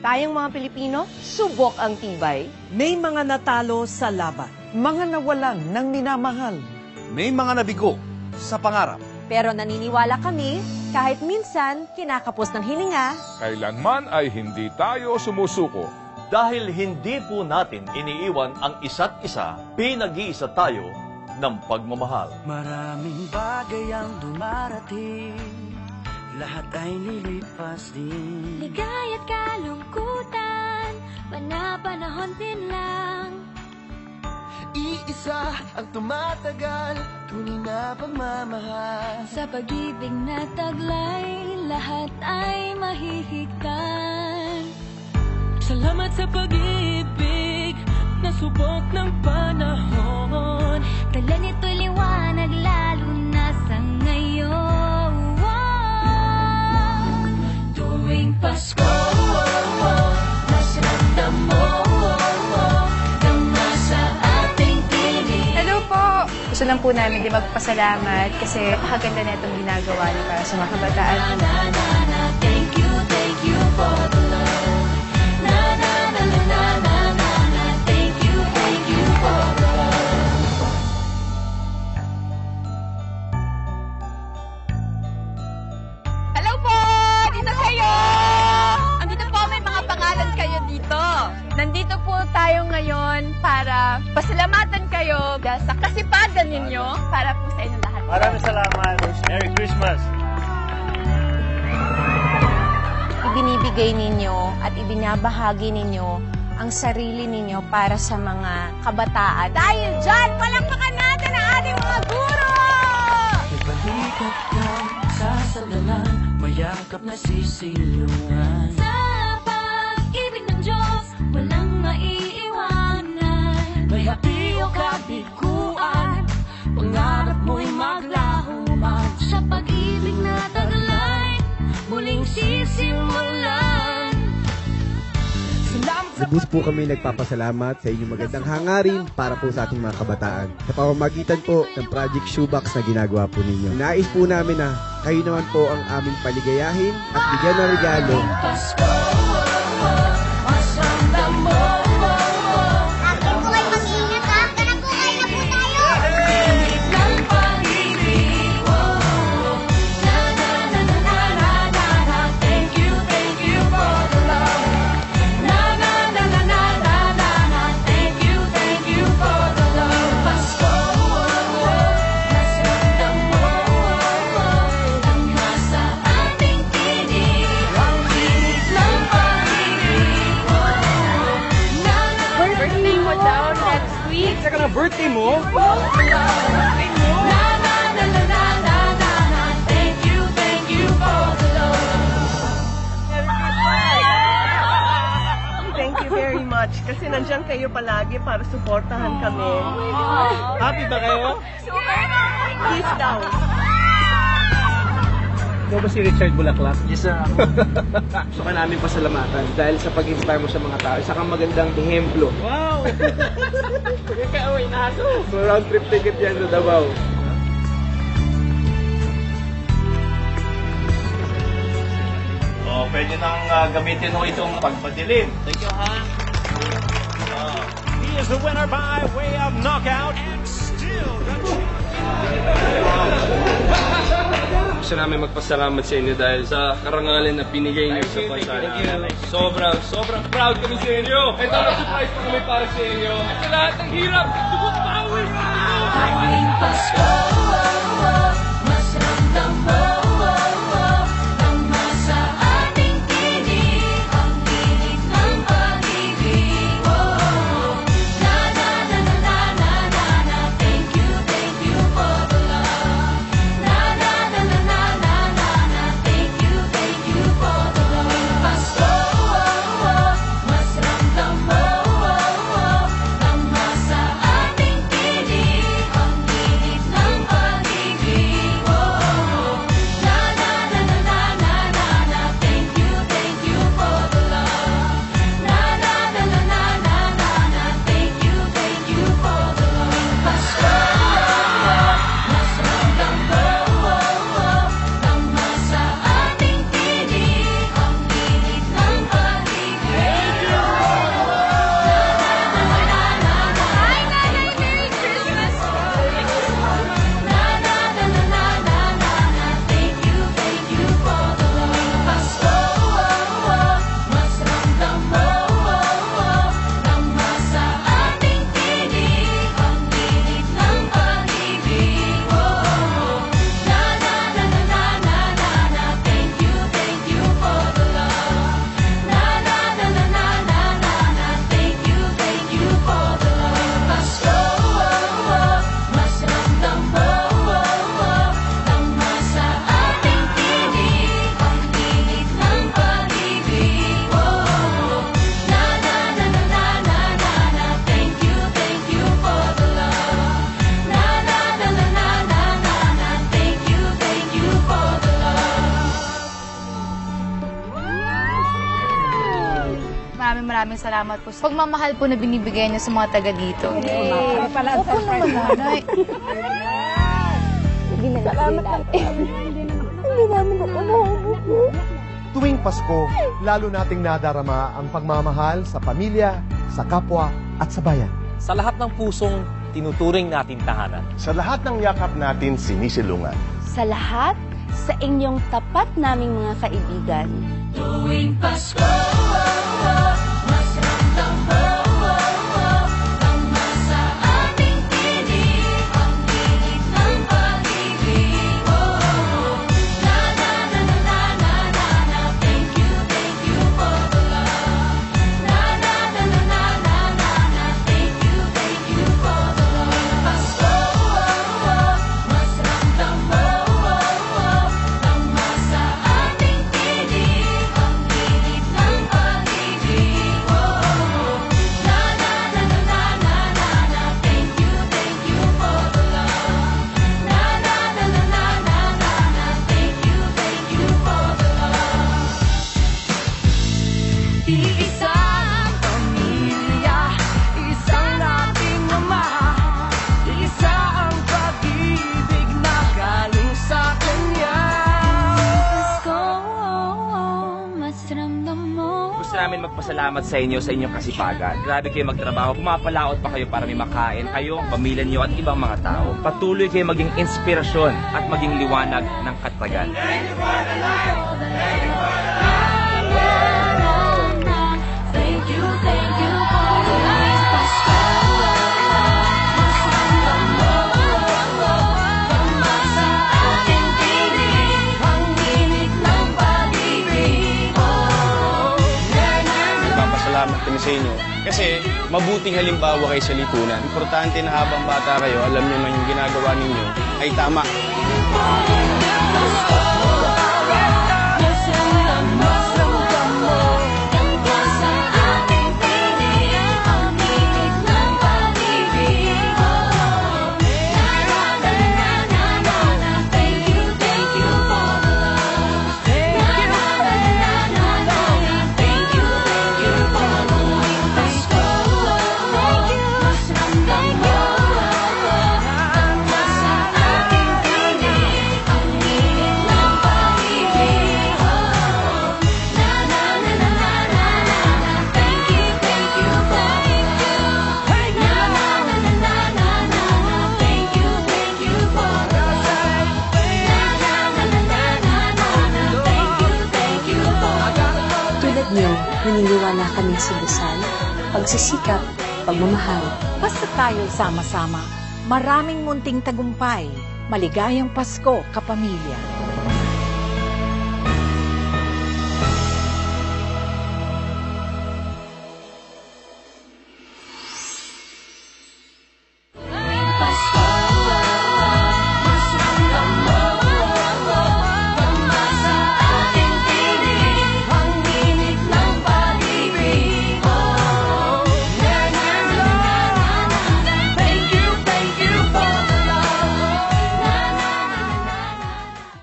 Tayong mga Pilipino, subok ang tibay. May mga natalo sa laban. Mga nawalan ng minamahal. May mga nabigo sa pangarap. Pero naniniwala kami, kahit minsan kinakapos ng hininga, Kailanman ay hindi tayo sumusuko. Dahil hindi po natin iniiwan ang isa't isa, pinag-iisa tayo ng pagmamahal. Maraming bagay ang dumarating, lahat ay lilipas din. Ligaya't kalungkutan, panapanahon din lang. Iisa ang tumatagal, tunay na pagmamahal. Sa pag-ibig na taglay, lahat ay mahihigtan. Salamat sa pag-ibig na subok ng panahon. Dala nito'y liwanag lalo na sa ngayon. Tuwing Pasko, mas ramdam mo sa ating tinig. Hello po! Gusto lang po namin din magpasalamat kasi napakaganda na itong ginagawa niyo para sa mga kabataan. Thank you for the love. Thank you for the love. hello po! Dito kayo! Andito po, may mga pangalan kayo dito. Nandito po tayo ngayon para pasalamatan kayo dahil sa kasipagan ninyo para po sa inyong lahat. Maraming salamat. Merry Christmas. Ibinibigay ninyo at ibinabahagi ninyo ang sarili ninyo para sa mga kabataan. Dahil dyan, palakpakan natin ang ating mga guro! Ibalikat ka sa sadalan, mayakap na sisilungan. Sa pag-ibig ng Diyos, walang maiiwanan. May hapi o kabiguan, pangarap mo'y maglaho man. Sa pag-ibig na taglay, muling sisimulan. Lubos po kami nagpapasalamat sa inyong magandang hangarin para po sa ating mga kabataan. Sa pamamagitan po ng Project Shoebox na ginagawa po ninyo. Nais po namin na kayo naman po ang aming paligayahin at bigyan ng regalo. Pasko, mas ramdam mo. Akin po kayo mag-ingat ha. Tara po kayo na po tayo. Tinig ng pag-ibig. Thank you for the love. Thank you for the love. Pasko, mas ramdam mo ang nasa ating tinig. Ang tinig ng pag-ibig. Birthday mo daw next week. Saka na birthday mo? Thank you for the love. Thank you very much kasi nandyan kayo palagi para suportahan kami. Happy ba kayo? Kiss daw. Ikaw ba si Richard Bulaklak? Yes, sir. Gusto ka namin pasalamatan dahil sa pag-inspire mo sa mga tao. Isa kang magandang ehemplo. Wow! Kaya na ito. So round trip ticket yan sa Davao. Pwede nang gamitin ho itong pagpadilim. Thank you, ha? He is the winner by way of knockout and still the Gusto namin magpasalamat sa inyo dahil sa karangalan na binigay niyo sa bansa namin. Sobrang proud kami sa inyo. Ito na surprise pa kami para sa inyo. At sa lahat ng hirap, tubot power! Tuwing Pasko, mas ramdam mo ang nasa ating tinig. Ang tinig ng pag-ibig. Thank you for the love. Thank you for the love. Pasko, mas ramdam mo ang nasa ating tinig. Ang tinig ng pag-ibig. maraming salamat po sa pagmamahal po na binibigay niyo sa mga taga dito. Opo naman, nanay. Salamat natin. Hindi namin Tuwing Pasko, lalo nating nadarama ang pagmamahal sa pamilya, sa kapwa, at sa bayan. Sa lahat ng pusong tinuturing natin tahanan. Sa lahat ng yakap natin sinisilungan. Sa lahat, sa inyong tapat naming mga kaibigan. Tuwing Pasko, mas ramdam mo ang nasa ating tinig, ang tinig ng pag-ibig. Na na na na na na na na, thank you for the love. Na na na na na na na na, thank you for the love. Pasko, mas ramdam mo ang nasa ating tinig, ang tinig ng pag-ibig. Na na na na na na na na, thank you for the love. Na na na na na na na na, thank you for the love. Iisang pamilya, isang ating ama, isa ang pag-ibig na galing sa Kanya. Pasko, mas ramdam mo. Gusto namin magpasalamat sa inyo sa inyong kasipagan. Grabe kayo magtrabaho, pumapalaot pa kayo para may makain kayo, ang pamilya niyo at ibang mga tao. Patuloy kayo maging inspirasyon at maging liwanag ng katagan. Thank you for the life. Pasko, mas ramdam mo ang sa ating tinig, ang tinig ng pag-ibig. Nagpapasalamat kami sa inyo kasi mabuting halimbawa kayo sa lipunan. Importante na habang bata kayo, alam niyo man yung ginagawa ninyo ay tama. Tulad niyo, naniniwala kami sa dasal, pagsisikap, pagmamahal. Basta tayo sama-sama, maraming munting tagumpay. Maligayang Pasko, kapamilya.